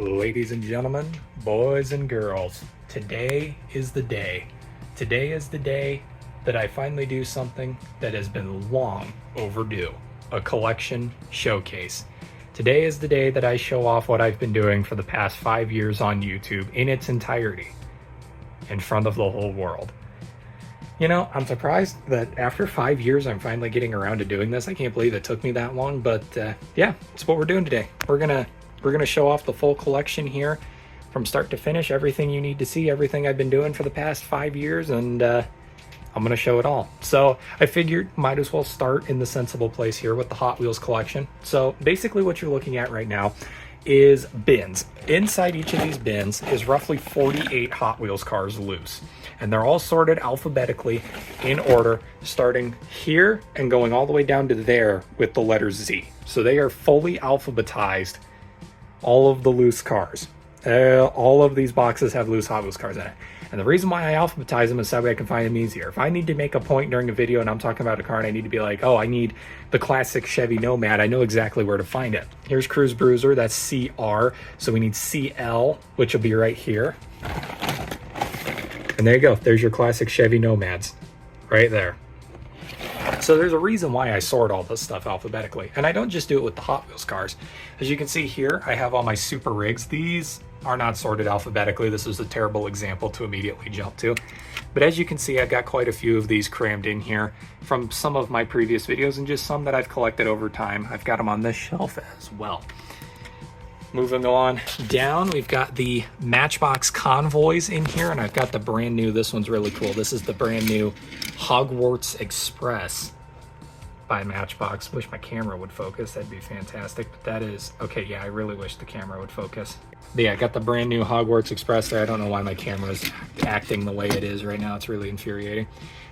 Ladies and gentlemen, boys and girls, today is the day. Today is the day that I finally do something that has been long overdue, a collection showcase. Today is the day that I show off what I've been doing for the past 5 years on YouTube in its entirety, in front of the whole world. You know, I'm surprised that after 5 years I'm finally getting around to doing this. I can't believe it took me that long, but yeah, it's what we're doing today. We're gonna show off the full collection here from start to finish, everything you need to see, everything I've been doing for the past 5 years, and I'm gonna show it all. So I figured might as well start in the sensible place here with the Hot Wheels collection. So basically what you're looking at right now is bins. Inside each of these bins is roughly 48 Hot Wheels cars loose. And they're all sorted alphabetically in order, starting here and going all the way down to there with the letter Z. So they are fully alphabetized, all of the loose cars. All of these boxes have loose Hot Wheels cars in it. And the reason why I alphabetize them is so that way I can find them easier. If I need to make a point during a video and I'm talking about a car and I need to be like, oh, I need the classic Chevy Nomad, I know exactly where to find it. Here's Cruise Bruiser, that's CR. So we need CL, which will be right here. And there you go, there's your classic Chevy Nomads, right there. So there's a reason why I sort all this stuff alphabetically. And I don't just do it with the Hot Wheels cars. As you can see here, I have all my super rigs. These are not sorted alphabetically. This is a terrible example to immediately jump to. But as you can see, I've got quite a few of these crammed in here from some of my previous videos and just some that I've collected over time. I've got them on this shelf as well. Moving on down, we've got the Matchbox Convoys in here, and I've got the brand new, this one's really cool. This is the brand new Hogwarts Express by Matchbox. Wish my camera would focus, that'd be fantastic. But that is, okay, yeah, I really wish the camera would focus. But yeah, I got the brand new Hogwarts Express there. I don't know why my camera's acting the way it is right now. It's really infuriating.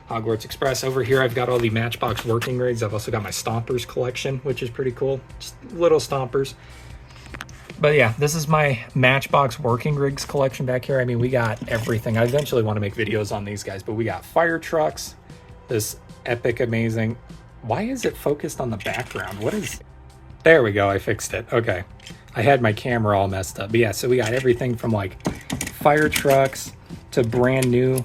Hogwarts Express. Over here, I've got all the Matchbox working rigs. I've also got my Stompers collection, which is pretty cool. Just little Stompers. But yeah, this is my Matchbox working rigs collection back here. I mean, we got everything. I eventually want to make videos on these guys, but we got fire trucks, this epic, amazing. Why is it focused on the background? What is, there we go, I fixed it. Okay, I had my camera all messed up. But yeah, so we got everything from like fire trucks to brand new.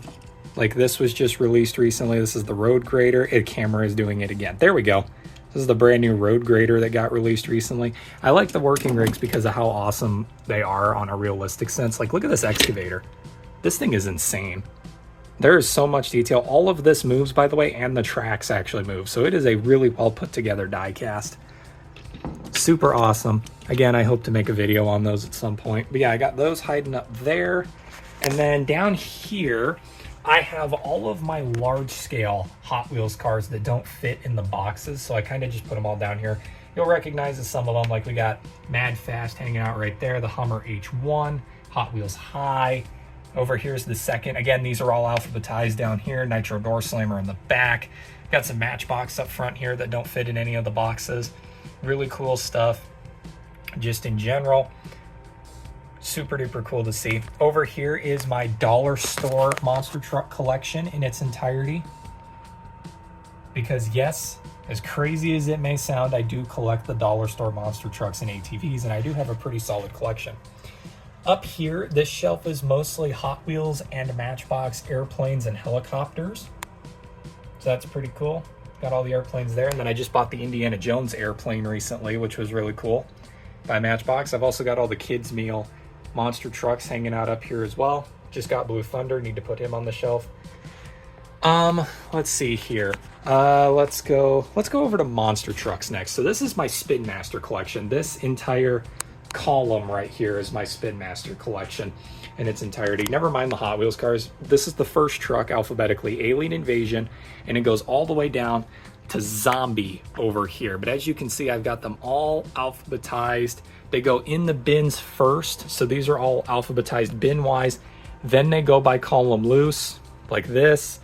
Like this was just released recently. This is the Road Grader. Camera is doing it again. There we go. This is the brand new Road Grader that got released recently. I like the working rigs because of how awesome they are on a realistic sense. Like, look at this excavator. This thing is insane. There is so much detail. All of this moves, by the way, and the tracks actually move. So it is a really well put together die cast. Super awesome. Again, I hope to make a video on those at some point. But yeah, I got those hiding up there. And then down here, I have all of my large scale Hot Wheels cars that don't fit in the boxes, so I kind of just put them all down here. You'll recognize some of them, like we got Mad Fast hanging out right there, the Hummer H1, Hot Wheels High. Over here's the second. Again, these are all alphabetized down here. Nitro Door Slammer in the back. Got some Matchbox up front here that don't fit in any of the boxes. Really cool stuff, just in general. Super duper cool to see. Over here is my dollar store monster truck collection in its entirety. Because yes, as crazy as it may sound, I do collect the dollar store monster trucks and ATVs, and I do have a pretty solid collection. Up here, this shelf is mostly Hot Wheels and Matchbox airplanes and helicopters. So that's pretty cool. Got all the airplanes there, and then I just bought the Indiana Jones airplane recently, which was really cool, by Matchbox. I've also got all the kids' meal monster trucks hanging out up here as well. Just got Blue Thunder, need to put him on the shelf. Let's see here. Let's go over to monster trucks next. So this is my Spin Master collection. This entire column right here is my Spin Master collection in its entirety. Never mind the Hot Wheels cars. This is the first truck alphabetically, Alien Invasion, and it goes all the way down to Zombie over here. But as you can see, I've got them all alphabetized. They go in the bins first, so these are all alphabetized bin-wise. Then they go by column loose, like this,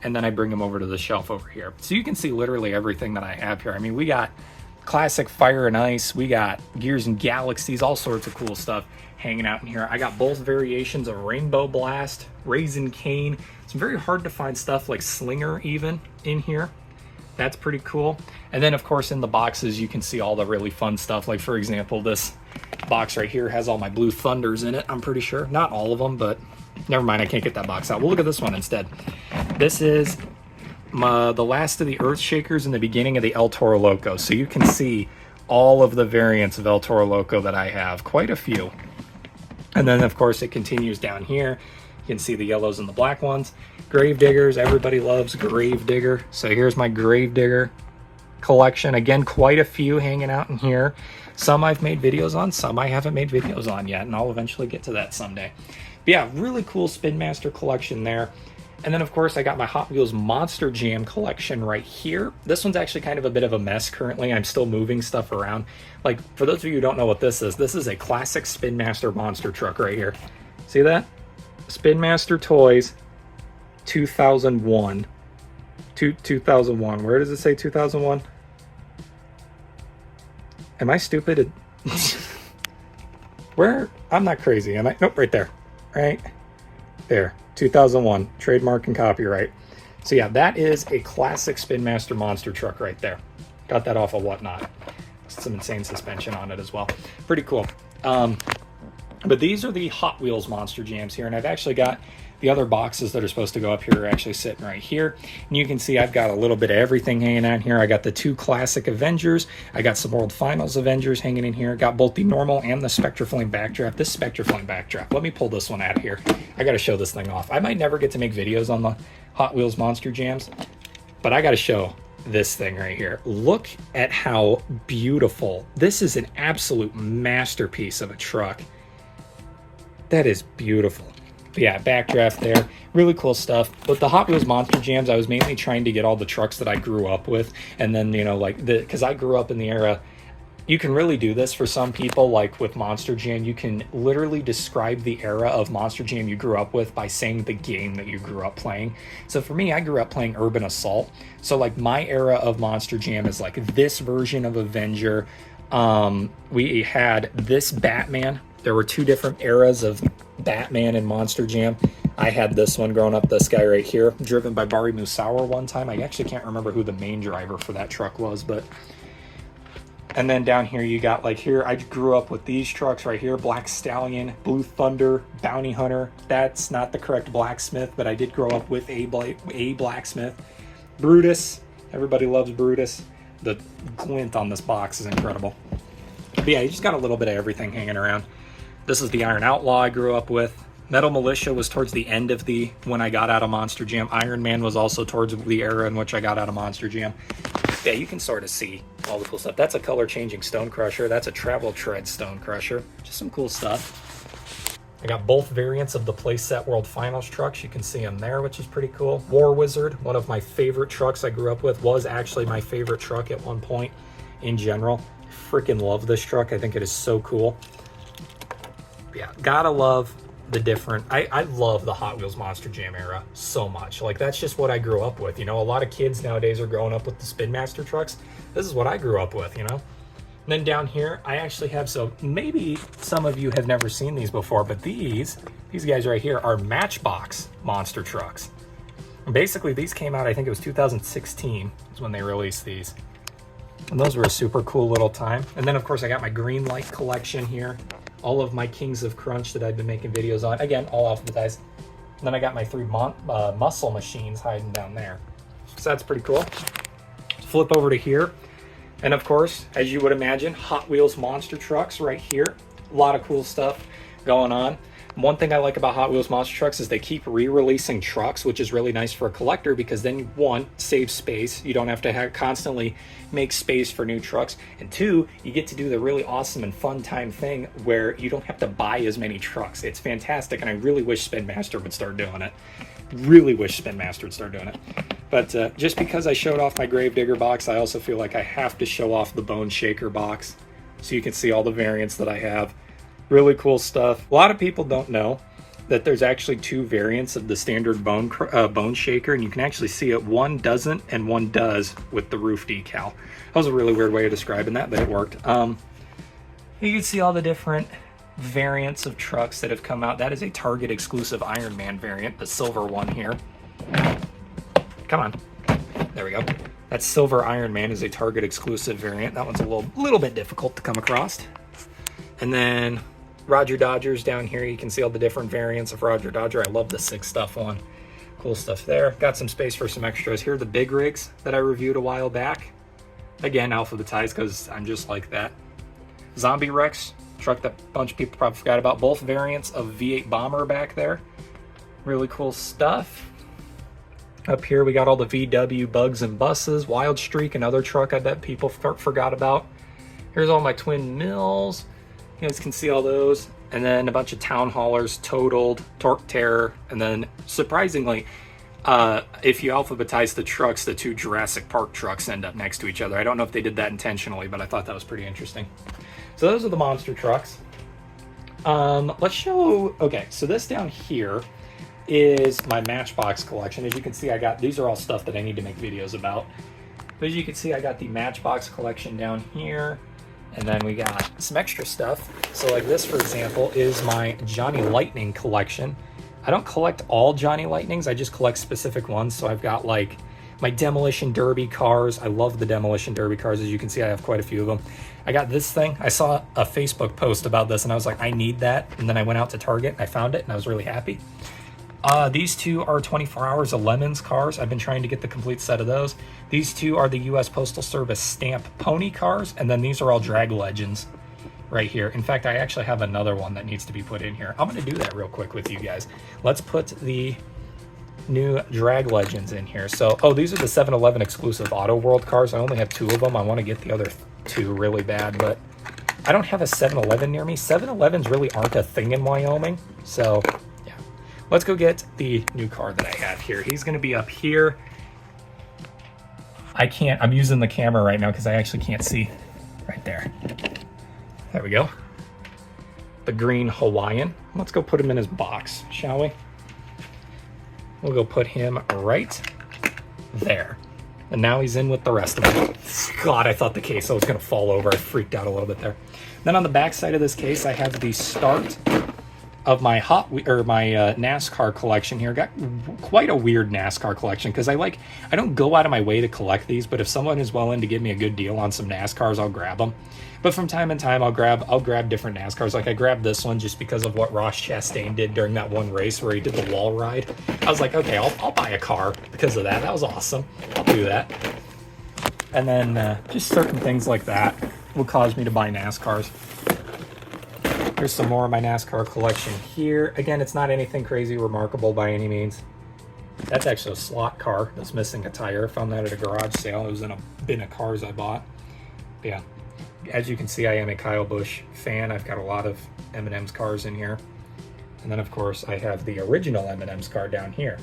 and then I bring them over to the shelf over here. So you can see literally everything that I have here. I mean, we got classic Fire and Ice, we got Gears and Galaxies, all sorts of cool stuff hanging out in here. I got both variations of Rainbow Blast, Raisin Cane. It's very hard to find stuff like Slinger even in here. That's pretty cool. And then of course in the boxes you can see all the really fun stuff. Like for example, this box right here has all my Blue Thunders in it, I'm pretty sure. Not all of them, but never mind, I can't get that box out. We'll look at this one instead. This is the last of the Earth Shakers and the beginning of the El Toro Loco. So you can see all of the variants of El Toro Loco that I have, quite a few. And then of course it continues down here. You can see the yellows and the black ones. Gravediggers, everybody loves Gravedigger. So here's my Gravedigger collection. Again, quite a few hanging out in here. Some I've made videos on, some I haven't made videos on yet, and I'll eventually get to that someday. But yeah, really cool Spin Master collection there. And then of course I got my Hot Wheels Monster Jam collection right here. This one's actually kind of a bit of a mess currently. I'm still moving stuff around. Like, for those of you who don't know what this is a classic Spin Master monster truck right here. See that? Spin Master Toys 2001. 2001. Where does it say 2001? Am I stupid? Where? I'm not crazy, am I? Nope, right there. Right there. 2001. Trademark and copyright. So yeah, that is a classic Spin Master monster truck right there. Got that off of Whatnot. Some insane suspension on it as well. Pretty cool. But these are the Hot Wheels Monster Jams here, and I've actually got the other boxes that are supposed to go up here are actually sitting right here. And you can see I've got a little bit of everything hanging out here. I got the 2 classic Avengers. I got some World Finals Avengers hanging in here. Got both the normal and the Spectraflame backdraft. This Spectraflame backdraft. Let me pull this one out of here. I got to show this thing off. I might never get to make videos on the Hot Wheels Monster Jams, but I got to show this thing right here. Look at how beautiful. This is an absolute masterpiece of a truck. That is beautiful. But yeah, backdraft there. Really cool stuff. But the Hot Wheels Monster Jams, I was mainly trying to get all the trucks that I grew up with. And then, you know, like, because I grew up in the era, you can really do this for some people, like with Monster Jam. You can literally describe the era of Monster Jam you grew up with by saying the game that you grew up playing. So for me, I grew up playing Urban Assault. So like my era of Monster Jam is like this version of Avenger. We had this Batman. There were 2 different eras of Batman and Monster Jam. I had this one growing up, this guy right here, driven by Barry Musauer one time. I actually can't remember who the main driver for that truck was, but... And then down here you got, like, here, I grew up with these trucks right here, Black Stallion, Blue Thunder, Bounty Hunter. That's not the correct blacksmith, but I did grow up with a blacksmith. Brutus, everybody loves Brutus. The glint on this box is incredible. But yeah, you just got a little bit of everything hanging around. This is the Iron Outlaw I grew up with. Metal Militia was towards the end of when I got out of Monster Jam. Iron Man was also towards the era in which I got out of Monster Jam. Yeah, you can sort of see all the cool stuff. That's a color-changing Stone Crusher. That's a Travel Tread Stone Crusher. Just some cool stuff. I got both variants of the Playset World Finals trucks. You can see them there, which is pretty cool. War Wizard, one of my favorite trucks I grew up with, was actually my favorite truck at one point in general. Freaking love this truck. I think it is so cool. Yeah, gotta love the different... I love the Hot Wheels Monster Jam era so much. Like, that's just what I grew up with, you know? A lot of kids nowadays are growing up with the Spin Master trucks. This is what I grew up with, you know? And then down here, I actually have... So maybe some of you have never seen these before, but these guys right here are Matchbox monster trucks. And basically, these came out, I think it was 2016 is when they released these. And those were a super cool little time. And then, of course, I got my Green Light collection here. All of my Kings of Crunch that I've been making videos on. Again, all alphabetized. And then I got my 3 muscle machines hiding down there. So that's pretty cool. Flip over to here. And of course, as you would imagine, Hot Wheels monster trucks right here. A lot of cool stuff going on. One thing I like about Hot Wheels monster trucks is they keep re-releasing trucks, which is really nice for a collector because then, 1, save space. You don't have to constantly make space for new trucks. And 2, you get to do the really awesome and fun time thing where you don't have to buy as many trucks. It's fantastic, and I really wish Spin Master would start doing it. Really wish Spin Master would start doing it. But just because I showed off my Gravedigger box, I also feel like I have to show off the Bone Shaker box so you can see all the variants that I have. Really cool stuff. A lot of people don't know that there's actually 2 variants of the standard bone shaker, and you can actually see it. One doesn't and one does with the roof decal. That was a really weird way of describing that, but it worked. You can see all the different variants of trucks that have come out. That is a Target exclusive Iron Man variant, the silver one here. Come on. There we go. That Silver Iron Man is a Target exclusive variant. That one's a little bit difficult to come across. And then Roger Dodgers down here. You can see all the different variants of Roger Dodger. I love the 6 stuff one. Cool stuff there. Got some space for some extras. Here are the big rigs that I reviewed a while back. Again, alphabetized because I'm just like that. Zombie Rex, truck that a bunch of people probably forgot about. Both variants of V8 Bomber back there. Really cool stuff. Up here we got all the VW Bugs and Buses. Wild Streak, another truck I bet people forgot about. Here's all my twin mills. You guys can see all those. And then a bunch of Town Haulers, Totaled, Torque Terror, and then surprisingly, if you alphabetize the trucks, the 2 Jurassic Park trucks end up next to each other. I don't know if they did that intentionally, but I thought that was pretty interesting. So those are the monster trucks. Let's show, okay, so this down here is my Matchbox collection. As you can see, these are all stuff that I need to make videos about. But as you can see, I got the Matchbox collection down here. And then we got some extra stuff. So like this, for example, is my Johnny Lightning collection. I don't collect all Johnny Lightnings, I just collect specific ones. So I've got like my Demolition Derby cars. I love the Demolition Derby cars. As you can see, I have quite a few of them. I got this thing. I saw a Facebook post about this and I was like, I need that. And then I went out to Target and I found it and I was really happy. These 2 are 24 Hours of Lemons cars. I've been trying to get the complete set of those. These 2 are the U.S. Postal Service stamp pony cars, and then these are all Drag Legends right here. In fact, I actually have another one that needs to be put in here. I'm going to do that real quick with you guys. Let's put the new Drag Legends in here. So, oh, these are the 7-Eleven exclusive Auto World cars. I only have 2 of them. I want to get the other 2 really bad, but I don't have a 7-Eleven near me. 7-Elevens really aren't a thing in Wyoming, so yeah. Let's go get the new car that I have here. He's going to be up here. I'm using the camera right now because I actually can't see right there. There we go. The green Hawaiian. Let's go put him in his box, shall we? We'll go put him right there. And now he's in with the rest of them. God, I thought the case was going to fall over. I freaked out a little bit there. Then on the back side of this case, I have the start of my NASCAR collection here. Got quite a weird NASCAR collection because I don't go out of my way to collect these, but if someone is willing to give me a good deal on some NASCARs, I'll grab them. But from time to time, I'll grab different NASCARs. Like I grabbed this one just because of what Ross Chastain did during that one race where he did the wall ride. I was like, okay, I'll buy a car because of that. That was awesome. I'll do that. And then just certain things like that will cause me to buy NASCARs. Here's some more of my NASCAR collection here. Again, it's not anything crazy remarkable by any means. That's actually a slot car that's missing a tire. I found that at a garage sale. It was in a bin of cars I bought. But yeah, as you can see, I am a Kyle Busch fan. I've got a lot of M&M's cars in here. And then, of course, I have the original M&M's car down here.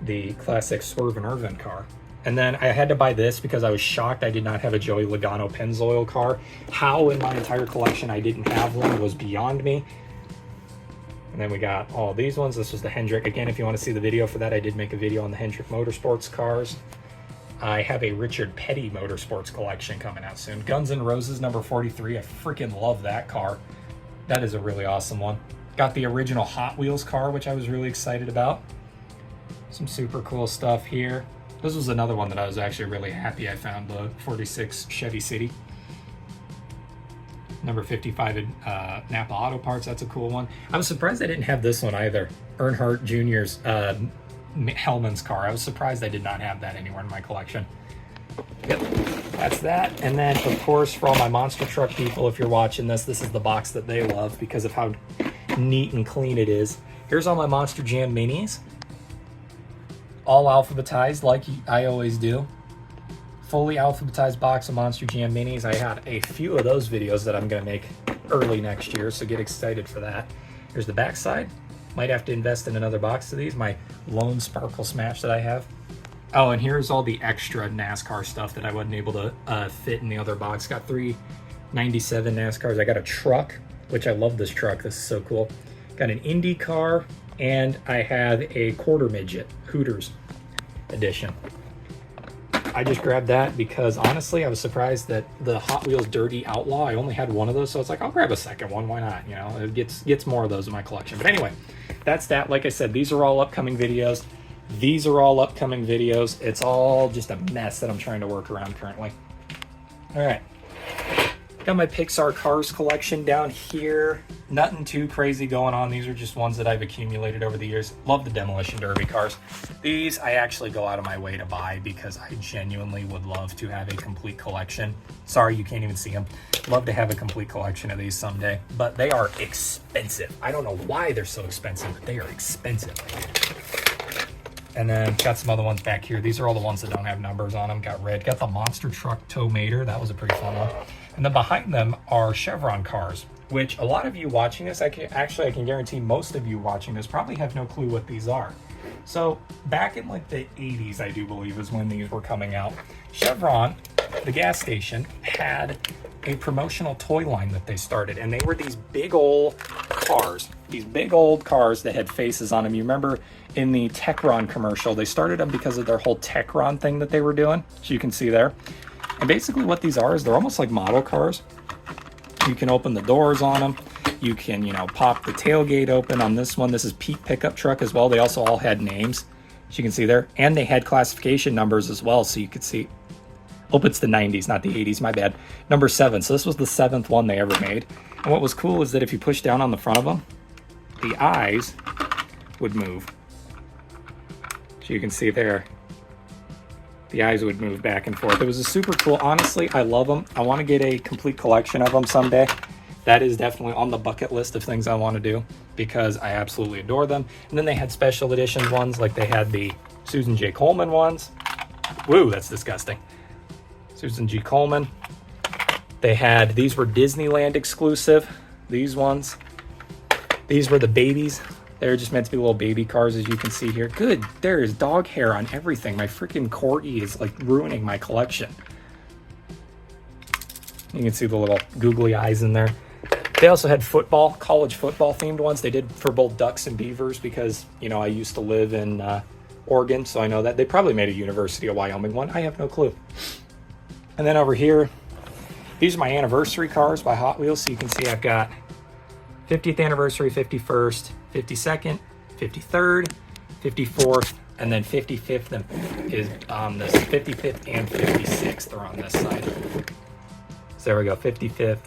The classic Swerve and Irvin car. And then I had to buy this because I was shocked I did not have a Joey Logano Pennzoil car. How in my entire collection I didn't have one was beyond me. And then we got all these ones. This was the Hendrick. Again, if you want to see the video for that, I did make a video on the Hendrick Motorsports cars. I have a Richard Petty Motorsports collection coming out soon. Guns N' Roses number 43. I freaking love that car. That is a really awesome one. Got the original Hot Wheels car, which I was really excited about. Some super cool stuff here. This was another one that I was actually really happy I found, the 46 Chevy City. Number 55 Napa Auto Parts, that's a cool one. I was surprised I didn't have this one either. Earnhardt Jr.'s Hellman's car. I was surprised I did not have that anywhere in my collection. Yep, that's that. And then, of course, for all my monster truck people, if you're watching this, this is the box that they love because of how neat and clean it is. Here's all my Monster Jam minis. All alphabetized like I always do. Fully alphabetized box of Monster Jam minis. I had a few of those videos that I'm going to make early next year, so get excited for that. Here's the back side. Might have to invest in another box of these. My Lone Sparkle Smash that I have. Oh, and here's all the extra NASCAR stuff that I wasn't able to fit in the other box. Got 3 97 NASCARs. I got a truck, which I love this truck. This is so cool. Got an Indy car, and I have a quarter midget Hooters edition. I just grabbed that because honestly I was surprised that the Hot Wheels Dirty Outlaw, I only had one of those, so it's like I'll grab a second one, why not? You know, it gets more of those in my collection. But anyway, that's that. Like I said, these are all upcoming videos. These are all upcoming videos. It's all just a mess that I'm trying to work around currently. All right. Got my Pixar Cars collection down here. Nothing too crazy going on. These are just ones that I've accumulated over the years. Love the Demolition Derby cars. These I actually go out of my way to buy because I genuinely would love to have a complete collection. Sorry, you can't even see them. Love to have a complete collection of these someday, but they are expensive. I don't know why they're so expensive, but they are expensive. And then got some other ones back here. These are all the ones that don't have numbers on them. Got red. Got the Monster Truck Tow Mater. That was a pretty fun one. And then behind them are Chevron cars, which a lot of you watching this, I can guarantee most of you watching this probably have no clue what these are. So back in like the 80s, I do believe is when these were coming out. Chevron, the gas station, had a promotional toy line that they started, and they were these big old cars, that had faces on them. You remember in the Techron commercial, they started them because of their whole Techron thing that they were doing, so you can see there. And basically what these are is they're almost like model cars. You can open the doors on them. You can, you know, pop the tailgate open on this one. This is Pete pickup truck as well. They also all had names, as you can see there. And they had classification numbers as well, so you could see. Oh, it's the 90s, not the 80s, my bad. Number 7, so this was the 7th one they ever made. And what was cool is that if you push down on the front of them, the eyes would move. So you can see there, the eyes would move back and forth. It was a super cool, honestly, I love them. I want to get a complete collection of them someday. That is definitely on the bucket list of things I want to do because I absolutely adore them. And then they had special editions ones, like they had the Susan J. Coleman ones. Woo, that's disgusting. Susan G. Coleman. They had, these were Disneyland exclusive, these ones. These were the babies. They're just meant to be little baby cars, as you can see here. Good, there is dog hair on everything. My freaking Corgi is like ruining my collection. You can see the little googly eyes in there. They also had football, college football themed ones. They did for both Ducks and Beavers because, you know, I used to live in Oregon, so I know that. They probably made a University of Wyoming one. I have no clue. And then over here, these are my anniversary cars by Hot Wheels. So you can see I've got 50th anniversary, 51st, 52nd, 53rd, 54th, and then 55th is on this. 55th and 56th are on this side. So there we go, 55th,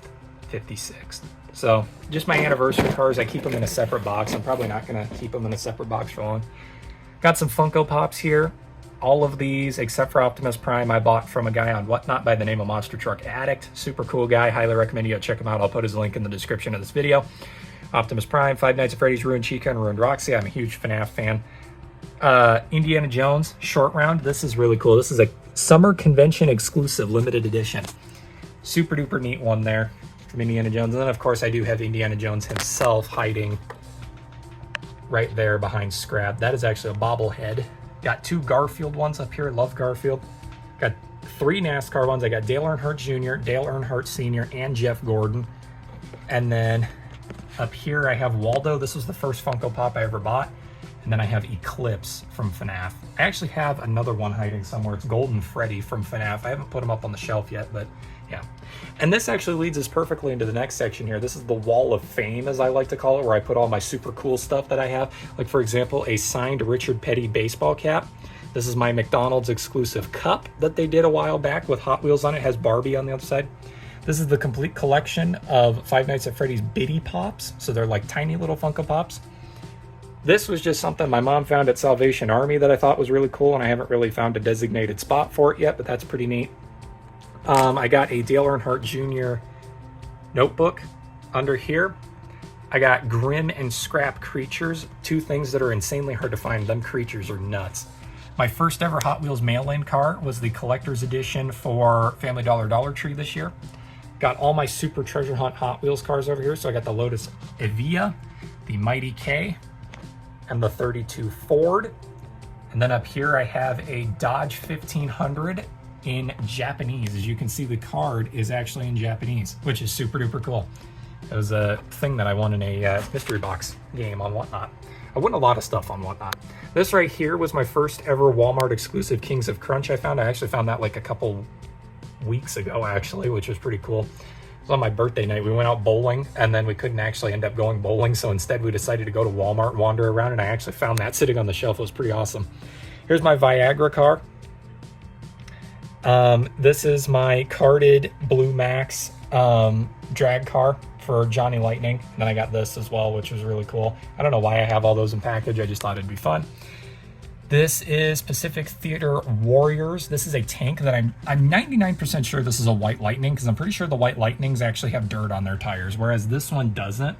56th. So just my anniversary cars. I keep them in a separate box. I'm probably not going to keep them in a separate box for long. Got some Funko Pops here. All of these, except for Optimus Prime, I bought from a guy on Whatnot by the name of Monster Truck Addict. Super cool guy. Highly recommend you go check him out. I'll put his link in the description of this video. Optimus Prime, Five Nights at Freddy's, Ruined Chica, and Ruined Roxy. I'm a huge FNAF fan. Indiana Jones Short Round. This is really cool. This is a summer convention exclusive limited edition. Super duper neat one there from Indiana Jones. And then, of course, I do have Indiana Jones himself hiding right there behind Scrap. That is actually a bobblehead. Got 2 Garfield ones up here. Love Garfield. Got 3 NASCAR ones. I got Dale Earnhardt Jr., Dale Earnhardt Sr., and Jeff Gordon. And then up here I have Waldo. This was the first Funko Pop I ever bought. And then I have Eclipse from FNAF. I actually have another one hiding somewhere. It's Golden Freddy from FNAF. I haven't put him up on the shelf yet, but yeah. And this actually leads us perfectly into the next section here. This is the Wall of Fame, as I like to call it, where I put all my super cool stuff that I have. Like, for example, a signed Richard Petty baseball cap. This is my McDonald's exclusive cup that they did a while back with Hot Wheels on it. It has Barbie on the other side. This is the complete collection of Five Nights at Freddy's Biddy Pops. So they're like tiny little Funko Pops. This was just something my mom found at Salvation Army that I thought was really cool, and I haven't really found a designated spot for it yet, but that's pretty neat. I got a Dale Earnhardt Jr. notebook under here. I got Grim and Scrap Creatures, 2 things that are insanely hard to find. Them creatures are nuts. My first ever Hot Wheels mail-in car was the collector's edition for Family Dollar Dollar Tree this year. Got all my Super Treasure Hunt Hot Wheels cars over here. So I got the Lotus Evija, the Mighty K, and the 32 Ford. And then up here I have a Dodge 1500 in Japanese. As you can see, the card is actually in Japanese, which is super duper cool. It was a thing that I won in a mystery box game on Whatnot. I won a lot of stuff on Whatnot. This right here was my first ever Walmart exclusive Kings of Crunch I found. I actually found that like a couple weeks ago, actually, which was pretty cool. was on my birthday night. We went out bowling, and then we couldn't actually end up going bowling, so instead we decided to go to Walmart and wander around, and I actually found that sitting on the shelf. It was pretty awesome. Here's my Viagra car. This is my carded Blue Max drag car for Johnny Lightning. And then I got this as well, which was really cool. I don't know why I have all those in package. I just thought it'd be fun. This is Pacific Theater Warriors. This is a tank that I'm 99% sure this is a White Lightning, because I'm pretty sure the White Lightnings actually have dirt on their tires, whereas this one doesn't.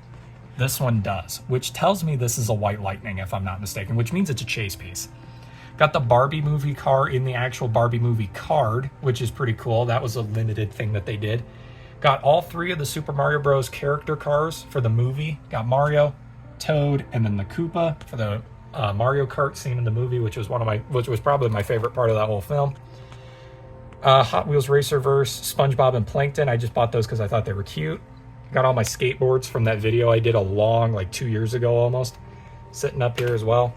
This one does, which tells me this is a White Lightning if I'm not mistaken, which means it's a chase piece. Got the Barbie movie car in the actual Barbie movie card, which is pretty cool. That was a limited thing that they did. Got all 3 of the Super Mario Bros. Character cars for the movie. Got Mario, Toad, and then the Koopa for the Mario Kart scene in the movie, which was probably my favorite part of that whole film. Hot Wheels Racerverse, SpongeBob and Plankton. I just bought those because I thought they were cute. Got all my skateboards from that video I did like 2 years ago almost, sitting up here as well.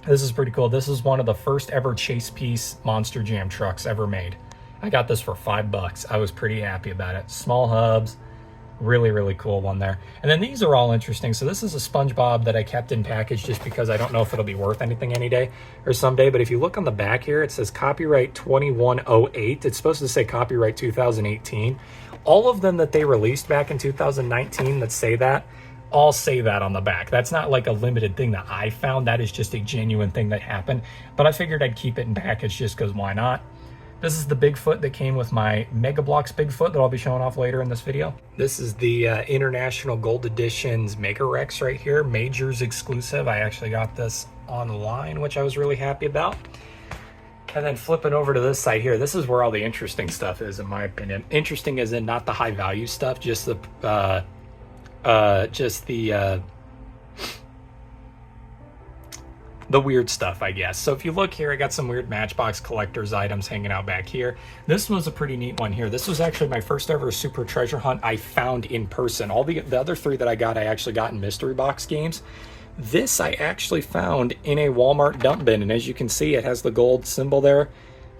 This is pretty cool. This is one of the first ever chase piece Monster Jam trucks ever made. I got this for $5. I was pretty happy about it. Small hubs, really, really cool one there. And then these are all interesting. So this is a SpongeBob that I kept in package just because I don't know if it'll be worth anything any day or someday. But if you look on the back here, it says copyright 2108. It's supposed to say copyright 2018. All of them that they released back in 2019 that say that, all say that on the back. That's not like a limited thing that I found. That is just a genuine thing that happened. But I figured I'd keep it in package just because why not? This is the Bigfoot that came with my Mega Bloks Bigfoot that I'll be showing off later in this video. This is the International Gold Edition's Mega Rex right here, Majors exclusive. I actually got this online, which I was really happy about. And then flipping over to this side here, this is where all the interesting stuff is, in my opinion. Interesting as in not the high value stuff, just the weird stuff, I guess. So if you look here, I got some weird Matchbox collector's items hanging out back here. This was a pretty neat one here. This was actually my first ever super treasure hunt I found in person. All the other 3 that I got, I actually got in mystery box games. This I actually found in a Walmart dump bin, and as you can see, it has the gold symbol there,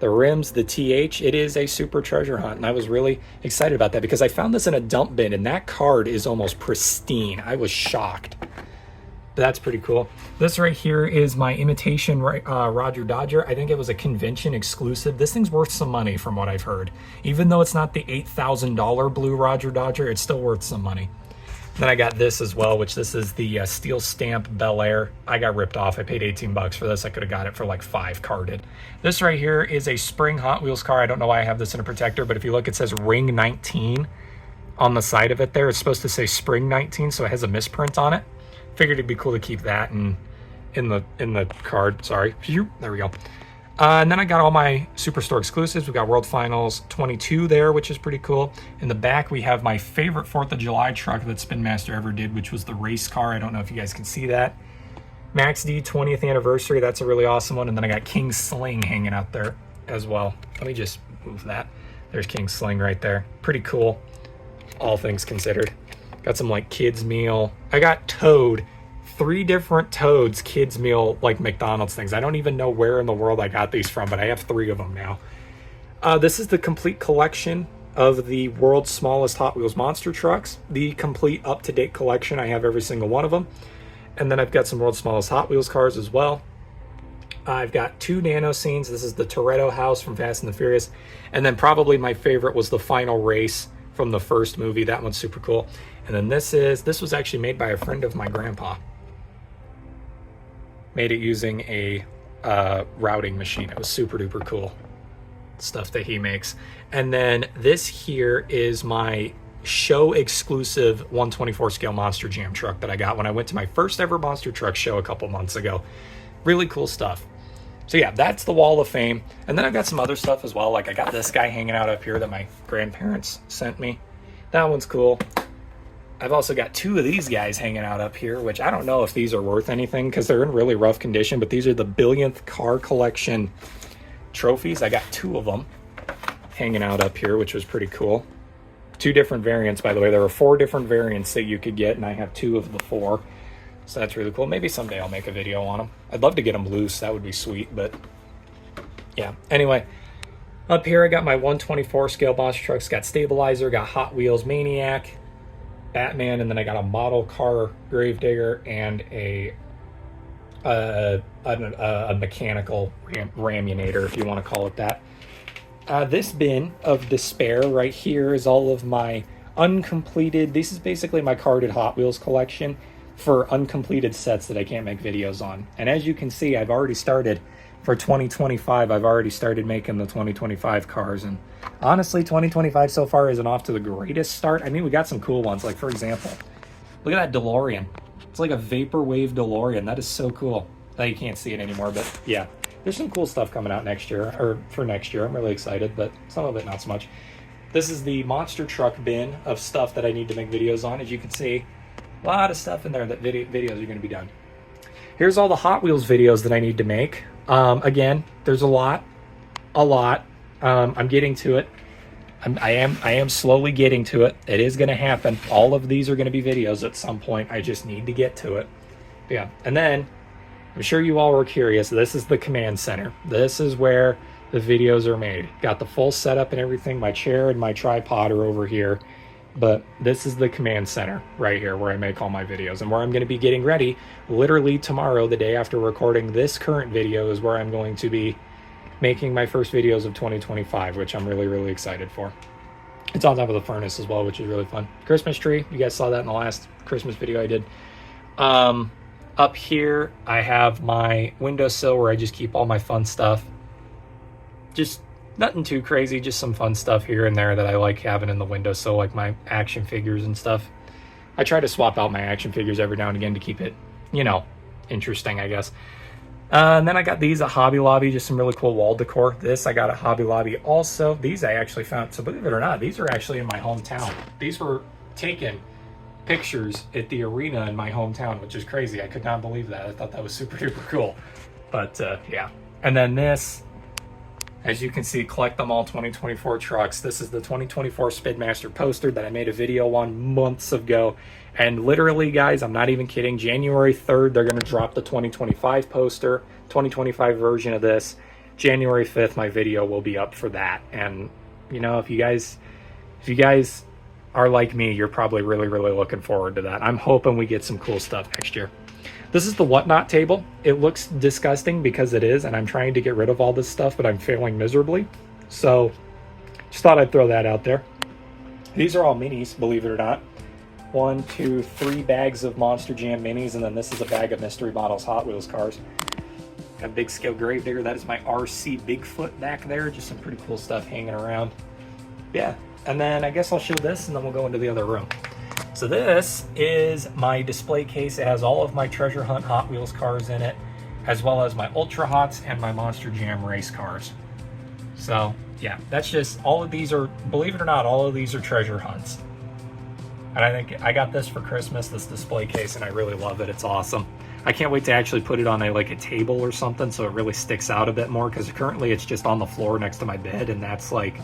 the rims, the TH. It is a super treasure hunt, and I was really excited about that because I found this in a dump bin, and that card is almost pristine. I was shocked. That's pretty cool. This right here is my imitation Roger Dodger. I think it was a convention exclusive. This thing's worth some money from what I've heard. Even though it's not the $8,000 blue Roger Dodger, it's still worth some money. Then I got this as well, which this is the Steel Stamp Bel Air. I got ripped off. I paid 18 bucks for this. I could have got it for like $5 carded. This right here is a Spring Hot Wheels car. I don't know why I have this in a protector, but if you look, it says Ring 19 on the side of it there. It's supposed to say Spring 19, so it has a misprint on it. Figured it'd be cool to keep that in the card. Sorry, there we go. And then I got all my Superstore exclusives. We got World Finals 22 there, which is pretty cool. In the back, we have my favorite 4th of July truck that Spin Master ever did, which was the race car. I don't know if you guys can see that. Max D 20th anniversary. That's a really awesome one. And then I got King Sling hanging out there as well. Let me just move that. There's King Sling right there. Pretty cool, all things considered. Got some like kids meal. I got Toad, 3 different Toads kids meal like McDonald's things. I don't even know where in the world I got these from, but I have 3 of them now. This is the complete collection of the world's smallest Hot Wheels monster trucks. The complete up-to-date collection. I have every single one of them. And then I've got some world's smallest Hot Wheels cars as well. I've got 2 nano scenes. This is the Toretto house from Fast and the Furious. And then probably my favorite was the final race from the first movie. That one's super cool. And then this was actually made by a friend of my grandpa. Made it using a routing machine. It was super duper cool stuff that he makes. And then this here is my show exclusive 124 scale Monster Jam truck that I got when I went to my first ever monster truck show a couple months ago. Really cool stuff. So yeah, that's the wall of fame. And then I've got some other stuff as well. Like I got this guy hanging out up here that my grandparents sent me. That one's cool. I've also got 2 of these guys hanging out up here, which I don't know if these are worth anything because they're in really rough condition, but these are the billionth car collection trophies. I got 2 of them hanging out up here, which was pretty cool. 2 different variants, by the way. There were 4 different variants that you could get, and I have 2 of the 4. So that's really cool. Maybe someday I'll make a video on them. I'd love to get them loose. That would be sweet, but yeah. Anyway, Up here, I got my 124 scale monster trucks, got Stabilizer, got Hot Wheels Maniac, Batman, and then I got a model car Gravedigger and a mechanical raminator, if you want to call it that. This bin of despair right here is all of my uncompleted, this is basically my carded Hot Wheels collection for uncompleted sets that I can't make videos on. And as you can see, I've already started for 2025. I've already started making the 2025 cars, and honestly 2025 so far isn't off to the greatest start. I mean, we got some cool ones, like for example, look at that DeLorean. It's like a vaporwave DeLorean. That is so cool. Now you can't see it anymore, but yeah, there's some cool stuff coming out next year, or for next year. I'm really excited, but some of it not so much. This is the monster truck bin of stuff that I need to make videos on. As you can see, a lot of stuff in there that videos are going to be done. Here's all the Hot Wheels videos that I need to make. Again, there's a lot. I'm getting to it. I am slowly getting to it. It is going to happen. All of these are going to be videos at some point. I just need to get to it. Yeah, and then I'm sure you all were curious. This is the command center. This is where the videos are made. Got the full setup and everything. My chair and my tripod are over here. But this is the command center right here where I make all my videos, and where I'm going to be getting ready literally tomorrow, the day after recording this current video, is where I'm going to be making my first videos of 2025, which I'm really, really excited for. It's on top of the furnace as well, which is really fun. Christmas tree. You guys saw that in the last Christmas video I did. Up here, I have my windowsill where I just keep all my fun stuff. Just nothing too crazy, just some fun stuff here and there that I like having in the windowsill, like my action figures and stuff. I try to swap out my action figures every now and again to keep it, you know, interesting, I guess. And then I got these at Hobby Lobby, just some really cool wall decor. This I got at Hobby Lobby also. These I actually found, so believe it or not, these are actually in my hometown. These were taken pictures at the arena in my hometown, which is crazy. I could not believe that. I thought that was super duper cool. But yeah. And then this, as you can see, Collect Them All 2024 trucks. This is the 2024 Speedmaster poster that I made a video on months ago. And literally, guys, I'm not even kidding, January 3rd, they're going to drop the 2025 poster, 2025 version of this. January 5th, my video will be up for that. And, you know, if you guys are like me, you're probably really, really looking forward to that. I'm hoping we get some cool stuff next year. This is the whatnot table. It looks disgusting because it is, and I'm trying to get rid of all this stuff, but I'm failing miserably. So just thought I'd throw that out there. These are all minis, believe it or not. 1, 2, 3 bags of Monster Jam minis, and then this is a bag of Mystery Models Hot Wheels cars. Got a big scale Gravedigger. That is my RC Bigfoot back there. Just some pretty cool stuff hanging around. Yeah, and then I guess I'll show this, and then we'll go into the other room. So this is my display case. It has all of my Treasure Hunt Hot Wheels cars in it, as well as my Ultra Hots and my Monster Jam race cars. So yeah, that's just, all of these are, believe it or not, all of these are treasure hunts. And I think I got this for Christmas, this display case, and I really love it. It's awesome. I can't wait to actually put it on a table or something so it really sticks out a bit more, because currently it's just on the floor next to my bed, and that's like,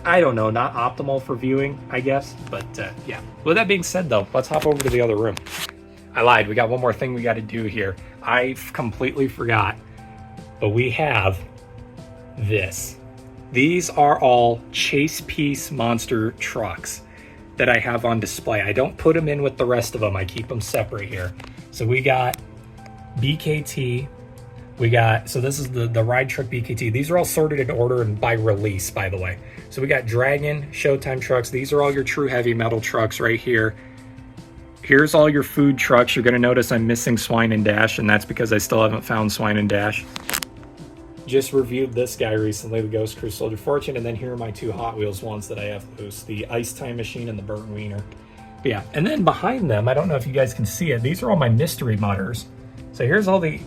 I don't know, not optimal for viewing, I guess. But yeah. With that being said, though, let's hop over to the other room. I lied. We got one more thing we got to do here. I completely forgot. But we have this. These are all Chase Piece monster trucks that I have on display. I don't put them in with the rest of them. I keep them separate here. So we got BKT. We got, so this is the Ride Truck BKT. These are all sorted in order and by release, by the way. So we got Dragon, Showtime trucks. These are all your true heavy metal trucks right here. Here's all your food trucks. You're gonna notice I'm missing Swine and Dash, and that's because I still haven't found Swine and Dash. Just reviewed this guy recently, the Ghost Crew Soldier Fortune, and then here are my 2 Hot Wheels ones that I have loose, the Ice Time Machine and the Burnt Wiener. But yeah, and then behind them, I don't know if you guys can see it, these are all my mystery mutters. So here's all the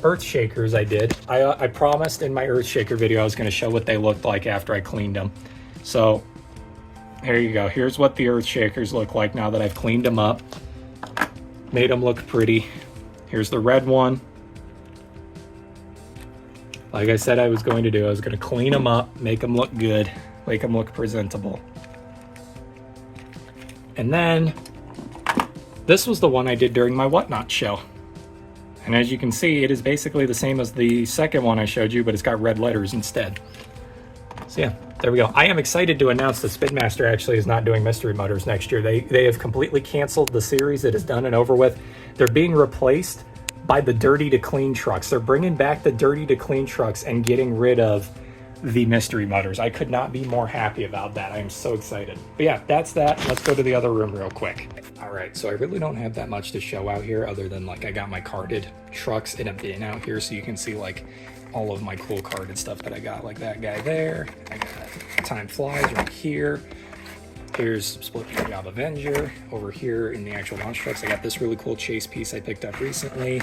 Earth Shakers I did. I promised in my Earth Shaker video I was going to show what they looked like after I cleaned them. So there you go. Here's what the Earth Shakers look like now that I've cleaned them up. Made them look pretty. Here's the red one. Like I said I was going to do, I was going to clean them up, make them look good, make them look presentable. And then this was the one I did during my Whatnot show. And as you can see, it is basically the same as the second one I showed you, but it's got red letters instead. So yeah, there we go. I am excited to announce that Spinmaster actually is not doing mystery motors next year. They have completely canceled the series. It is done and over with. They're being replaced by the dirty to clean trucks. They're bringing back the dirty to clean trucks and getting rid of the mystery motors. I could not be more happy about that. I am so excited. But yeah, that's that. Let's go to the other room real quick. All right, so I really don't have that much to show out here other than like I got my carded trucks in a bin out here so you can see like all of my cool carded stuff that I got, like that guy there. I got Time Flies right here. Here's Split Job Avenger. Over here in the actual launch trucks, I got this really cool chase piece I picked up recently.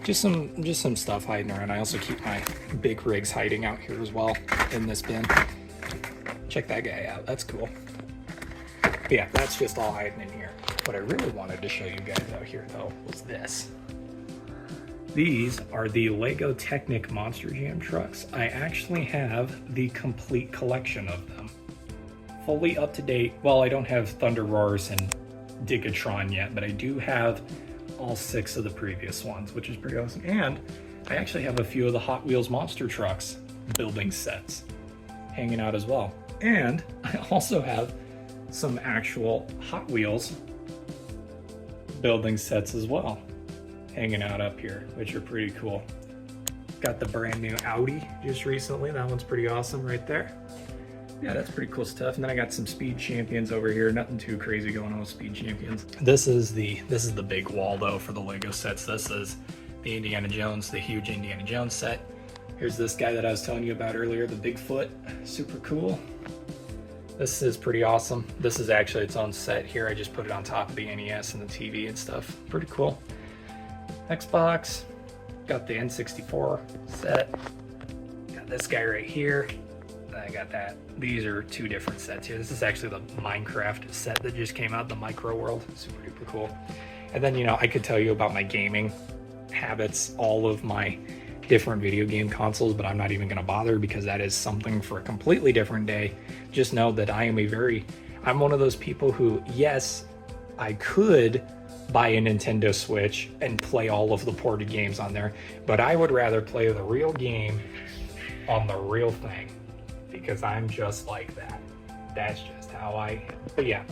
Just some stuff hiding around. I also keep my big rigs hiding out here as well in this bin. Check that guy out, that's cool. But yeah, that's just all hiding in here. What I really wanted to show you guys out here though was this. These are the Lego Technic Monster Jam trucks. I actually have the complete collection of them. Fully up to date. Well, I don't have Thunder Roars and Digatron yet, but I do have all 6 of the previous ones, which is pretty awesome. And I actually have a few of the Hot Wheels monster trucks building sets hanging out as well. And I also have some actual Hot Wheels building sets as well hanging out up here, which are pretty cool. Got the brand new Audi just recently. That one's pretty awesome right there. Yeah, that's pretty cool stuff. And then I got some Speed Champions over here. Nothing too crazy going on with Speed Champions. This is the big wall though for the Lego sets. This is the Indiana Jones, the huge Indiana Jones set. Here's this guy that I was telling you about earlier, the Bigfoot. Super cool. This is pretty awesome. This is actually its own set here. I just put it on top of the NES and the TV and stuff. Pretty cool. Xbox. Got the N64 set. Got this guy right here. I got that. These are 2 different sets here. This is actually the Minecraft set that just came out, the Micro World. Super duper cool. And then, you know, I could tell you about my gaming habits, all of my different video game consoles, but I'm not even going to bother because that is something for a completely different day. Just know that I'm one of those people who, yes, I could buy a Nintendo Switch and play all of the ported games on there, but I would rather play the real game on the real thing because I'm just like that. That's just how but yeah,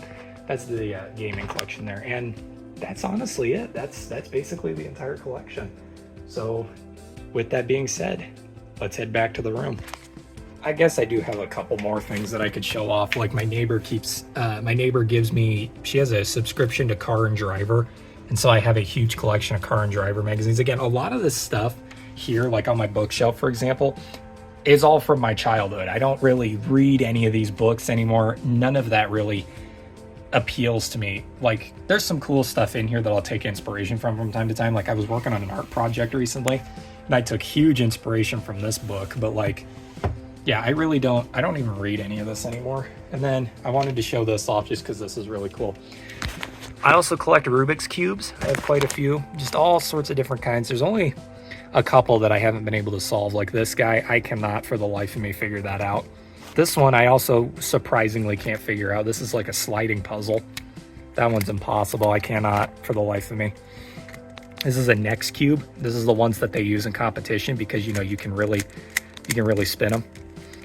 that's the gaming collection there. And that's honestly it. That's basically the entire collection. So with that being said, let's head back to the room. I guess I do have a couple more things that I could show off. Like my neighbor gives me, she has a subscription to Car and Driver. And so I have a huge collection of Car and Driver magazines. Again, a lot of this stuff here, like on my bookshelf, for example, is all from my childhood. I don't really read any of these books anymore. None of that really appeals to me. Like there's some cool stuff in here that I'll take inspiration from time to time. Like I was working on an art project recently and I took huge inspiration from this book, but like, yeah, I don't even read any of this anymore. And then I wanted to show this off just because this is really cool. I also collect Rubik's Cubes. I have quite a few, just all sorts of different kinds. There's only a couple that I haven't been able to solve, like this guy. I cannot for the life of me figure that out. This one I also surprisingly can't figure out. This is like a sliding puzzle. That one's impossible. I cannot for the life of me. This is a Nex Cube. This is the ones that they use in competition because, you know, you can really spin them.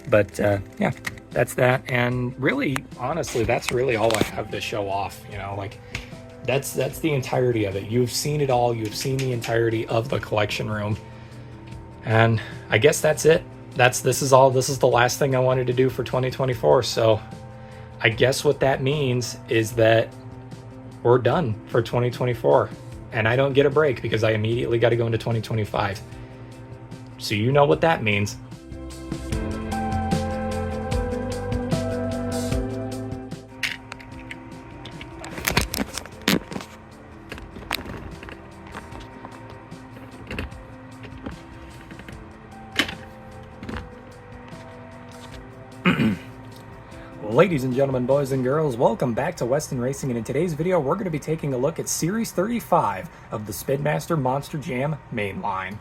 But yeah, that's that. And really, honestly, that's really all I have to show off. You know, like that's the entirety of it. You've seen it all. You've seen the entirety of the collection room. And I guess that's it. This is the last thing I wanted to do for 2024. So I guess what that means is that we're done for 2024. And I don't get a break because I immediately got to go into 2025. So you know what that means. Ladies and gentlemen, boys and girls, welcome back to Weston Racing, and in today's video we're going to be taking a look at Series 35 of the Spinmaster Monster Jam mainline.